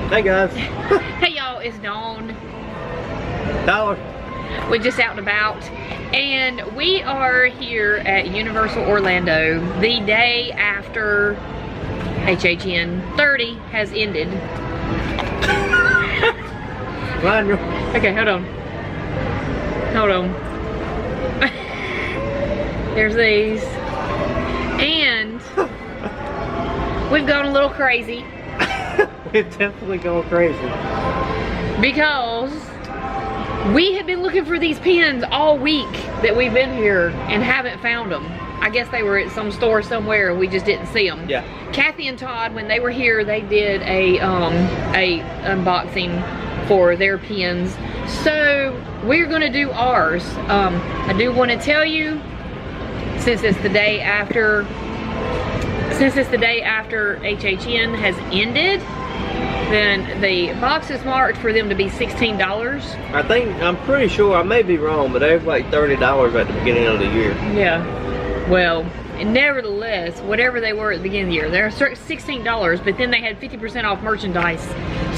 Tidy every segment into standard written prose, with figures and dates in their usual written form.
Hey guys. Hey y'all, it's Dawn. Dollar. We're just out and about, and we are here at Universal Orlando the day after HHN 30 has ended. Okay, hold on. Hold on. There's these. And we've gone a little crazy. We've definitely gone crazy. Because we have been looking for these pins all week that we've been here and haven't found them. I guess they were at some store somewhere and we just didn't see them. Yeah. Kathy and Todd, when they were here, they did a unboxing for their pins. So we're gonna do ours. I do want to tell you, since it's the day after HHN has ended, then the box is marked for them to be $16. I'm pretty sure, I may be wrong, but they were like $30 at the beginning of the year. Yeah. Well, nevertheless, whatever they were at the beginning of the year, they're $16, but then they had 50% off merchandise.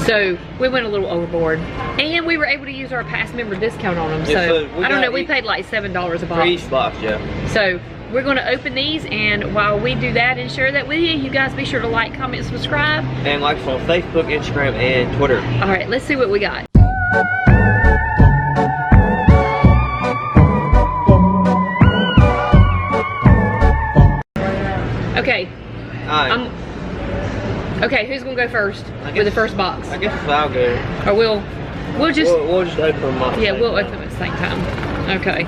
So we went a little overboard. And we were able to use our past member discount on them. Yeah, so I don't know, we paid like $7 a box. For each box, yeah. So we're gonna open these, and while we do that and share that with you, you guys be sure to like, comment, subscribe. And like us on Facebook, Instagram, and Twitter. All right, let's see what we got. Okay. Alright. Okay, who's gonna go first with the first box? I guess I'll go. Or we'll just open them up. Yeah, we'll open them at the same time. Okay.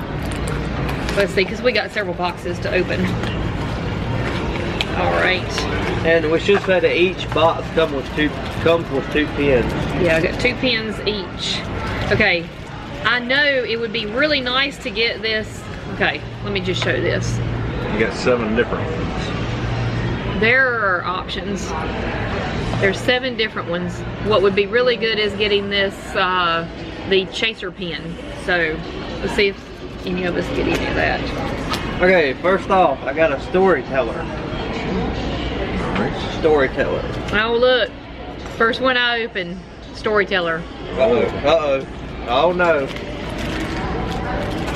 Let's see, because we got several boxes to open. All right. And we should say that each box comes with two pins. Yeah, I got 2 pins each. Okay. I know it would be really nice to get this. Okay, let me just show this. You got 7 different ones. There are options. There's 7 different ones. What would be really good is getting this, the chaser pin. So let's see if any of us get any of that. Okay, first off, I got a storyteller. Alright. Storyteller. Oh look, first one I opened, storyteller. Uh-oh, uh-oh. Oh no.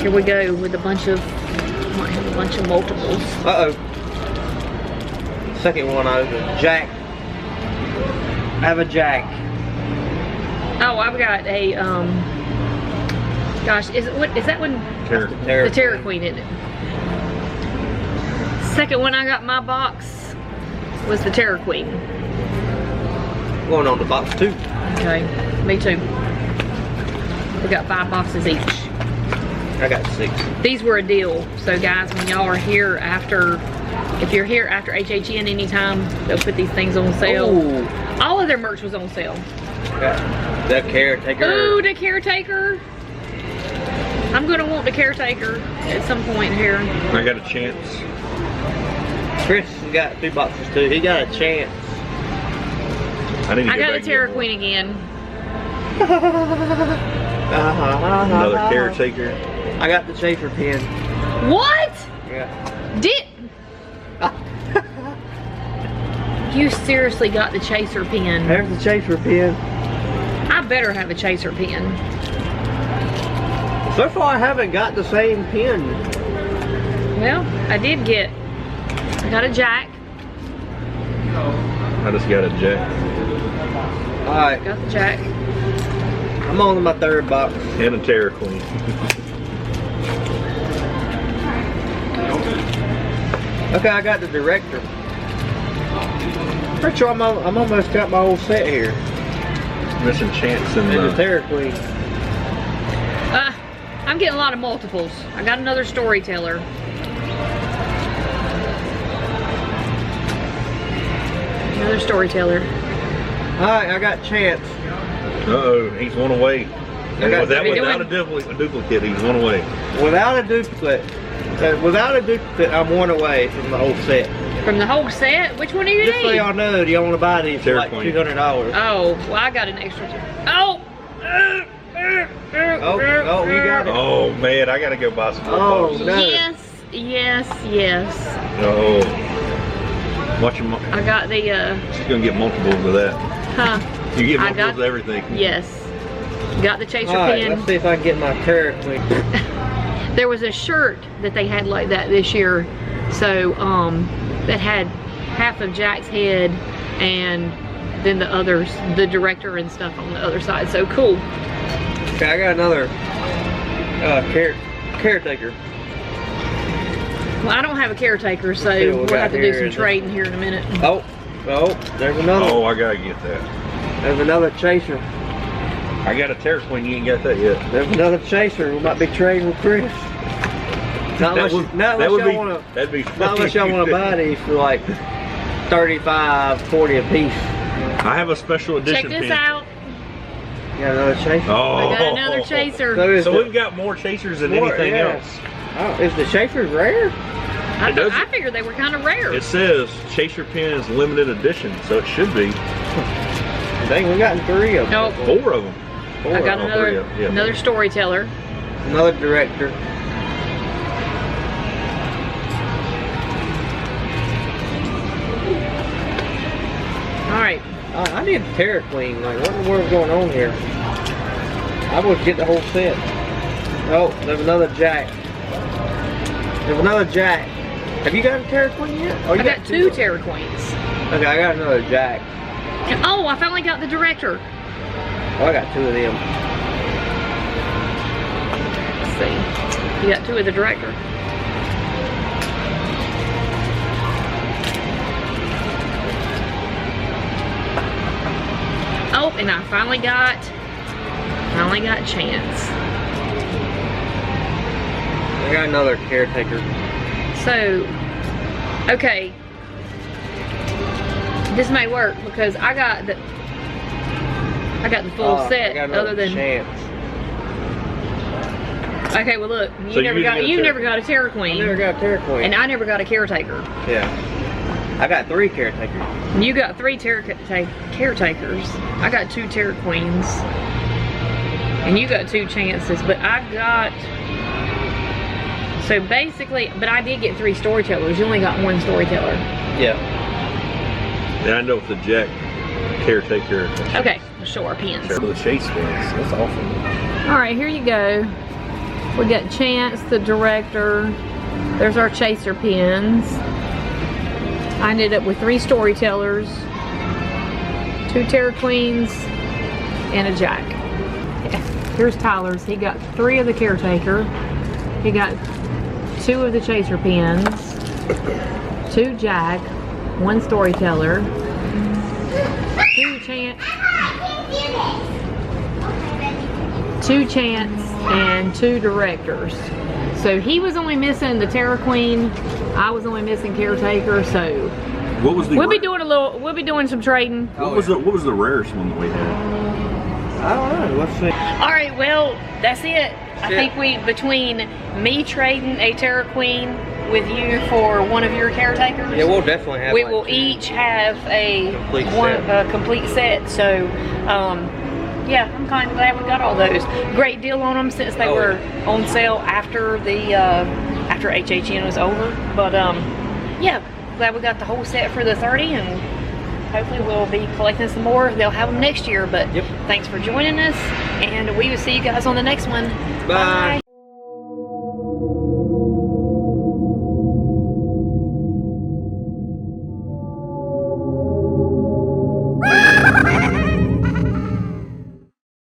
Here we go with a bunch of, might have a bunch of multiples. Uh-oh. Second one I opened, Jack. I have a Jack. Oh, I've got a, gosh, is that one? Terror. The Terror Queen, isn't it? Second one I got in my box was the Terror Queen. Going on to box 2. Okay, me too. We got 5 boxes each. I got 6. These were a deal. So guys, when y'all are here after, if you're here after HHN anytime, they'll put these things on sale. Ooh. All of their merch was on sale. Got the Caretaker. Ooh, the Caretaker. I'm gonna want the Caretaker at some point here. I got a chance. Chris has got 2 boxes too. He got a chance. I need to I got the Terror Queen again. Another Caretaker. I got the chaser pin. What? Yeah. You seriously got the chaser pin? There's the chaser pin. I better have a chaser pin. So far I haven't got the same pin. Well, I got a Jack. I just got a Jack. Alright, Got the Jack. I'm on to my 3rd box. And a Terror Queen. Okay, I got the Director. Pretty sure I'm almost got my whole set here. Missing Chance And the and Terror Queen. I'm getting a lot of multiples. I got another storyteller. Another storyteller. Alright, I got Chance. uh-oh, he's one away. got- Without a duplicate, he's one away. Without a duplicate, I'm 1 away from the whole set. From the whole set? Which one do you Just so need? y'all know, do y'all want to buy these for Terror like Queen. $200? Oh, well I got an extra two. Oh! Oh, you got it. Oh man, I gotta go buy some more Oh, boxes. no. Yes, yes, yes. Oh. Watch him. I got the, She's gonna get multiples of that. huh. You get I my got- with everything. Yes. Got the chaser Alright, pin. let's see if I can get my Terra Queen. There was a shirt that they had like that this year, so that had half of Jack's head and then the others, the director and stuff on the other side. So cool. Okay, I got another caretaker. Well, I don't have a caretaker, so see what we we'll have got to do here some in trading here in a minute. Oh, there's another. Oh, I gotta get that. There's another chaser. I got a Terra Queen, you ain't got that yet. There's another chaser. We might be trading with Chris. Not unless y'all want to. That'd be Not unless y'all want to buy these for like 35, 40 a piece. I have a special edition Check this pin. out. You got another chaser? Oh. I got another chaser. So we've got more chasers than anything else. Oh, is the chasers rare? I figured they were kind of rare. It says Chaser Pin is limited edition, so it should be. Dang, we got 3 of them. Nope. 4 of them. I got three of them, yeah. another storyteller. Another director. All right. I need a Terra Queen. Like, what in the world's going on here? I would get the whole set. Oh, there's another Jack. There's another Jack. Have you got a Terra Queen yet? Oh, you I got 2 Terra Queens. Okay, I got another Jack. Oh, I finally got the director. Oh, I got 2 of them. Let's see. You got 2 of the director. Oh, and I finally got Chance. I got another caretaker. So, okay. This may work because I got the full set. I got another Other than Chance. okay, well look, So you never you got a Terra I Queen, never got a Terra Queen. and I never got a caretaker. Yeah. I got 3 caretakers. And you got 3 caretakers. I got 2 Terra Queens, and you got 2 Chances. But I got so basically, but I did get 3 storytellers. You only got 1 storyteller. Yeah. And I know if the Jack caretaker. Okay, we'll show our pins. For the chase pins. That's awesome. All right, here you go. We got Chance, the director. There's our chaser pins. I ended up with 3 storytellers, 2 Terra Queens, and a Jack. Yeah. Here's Tyler's. He got 3 of the caretaker. He got 2 of the chaser pins, 2 Jack, 1 storyteller, 2 Chance, 2 Chance, and 2 directors. So he was only missing the Terra Queen. I was only missing caretaker. So What was the we'll be doing some trading. what was the rarest one that we had? I don't know. Let's see. All right, well, that's it. I think between me trading a Terra Queen with you for one of your caretakers, Yeah, we'll definitely have. we like will 2. each have a Complete complete set. So, yeah, I'm kind of glad we got all those. Great deal on them since they were on sale after the after HHN was over. But yeah, glad we got the whole set for the 30, and hopefully we'll be collecting some more. They'll have them next year. But thanks for joining us, and we will see you guys on the next one. Bye.